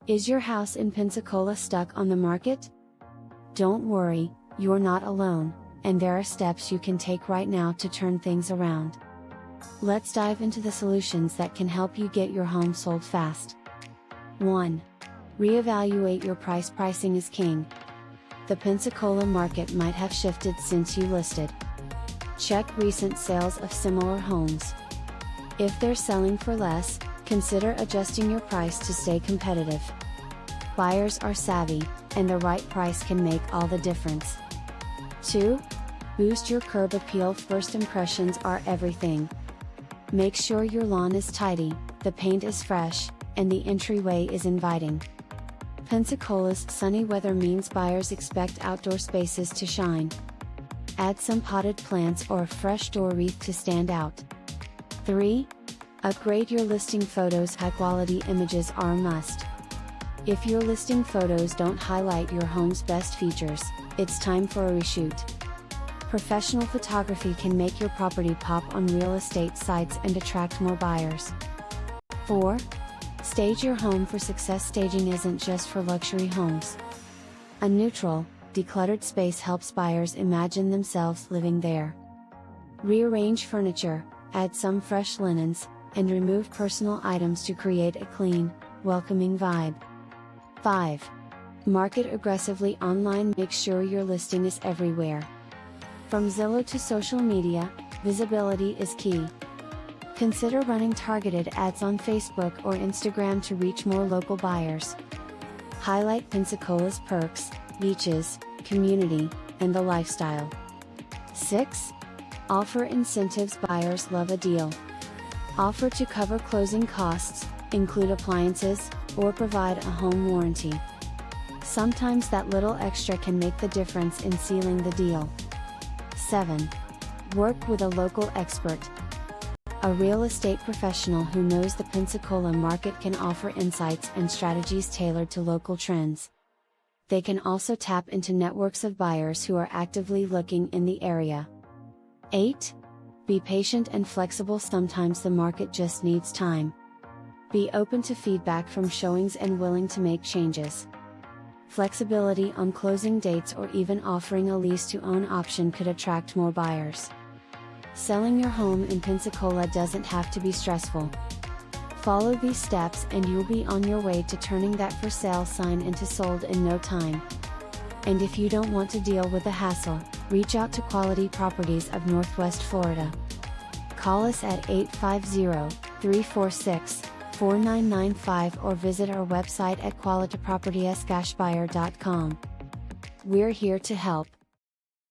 Is your house in Pensacola stuck on the market? Don't worry, you're not alone, and there are steps you can take right now to turn things around. Let's dive into the solutions that can help you get your home sold fast. 1. Reevaluate your price. Pricing is king. The Pensacola market might have shifted since you listed. Check recent sales of similar homes. If they're selling for less, consider adjusting your price to stay competitive. Buyers are savvy, and the right price can make all the difference. 2. Boost your curb appeal. First impressions are everything. Make sure your lawn is tidy, the paint is fresh, and the entryway is inviting. Pensacola's sunny weather means buyers expect outdoor spaces to shine. Add some potted plants or a fresh door wreath to stand out. 3. Upgrade your listing photos. High quality images are a must. If your listing photos don't highlight your home's best features, it's time for a reshoot. Professional photography can make your property pop on real estate sites and attract more buyers. 4. Stage your home for success. Staging isn't just for luxury homes. A neutral, decluttered space helps buyers imagine themselves living there. Rearrange furniture, add some fresh linens, and remove personal items to create a clean, welcoming vibe. 5. Market aggressively online. Make sure your listing is everywhere. From Zillow to social media, visibility is key. Consider running targeted ads on Facebook or Instagram to reach more local buyers. Highlight Pensacola's perks, beaches, community, and the lifestyle. 6. Offer incentives. Buyers love a deal. Offer to cover closing costs, include appliances, or provide a home warranty. Sometimes that little extra can make the difference in sealing the deal. 7. Work with a local expert. A real estate professional who knows the Pensacola market can offer insights and strategies tailored to local trends. They can also tap into networks of buyers who are actively looking in the area. 8. Be patient and flexible. Sometimes the market just needs time. Be open to feedback from showings and willing to make changes. Flexibility on closing dates or even offering a lease-to-own option could attract more buyers. Selling your home in Pensacola doesn't have to be stressful. Follow these steps and you'll be on your way to turning that for sale sign into sold in no time. And if you don't want to deal with the hassle, reach out to Quality Properties of Northwest Florida. Call us at 850-346-4995 or visit our website at qualityproperties-buyer.com. We're here to help.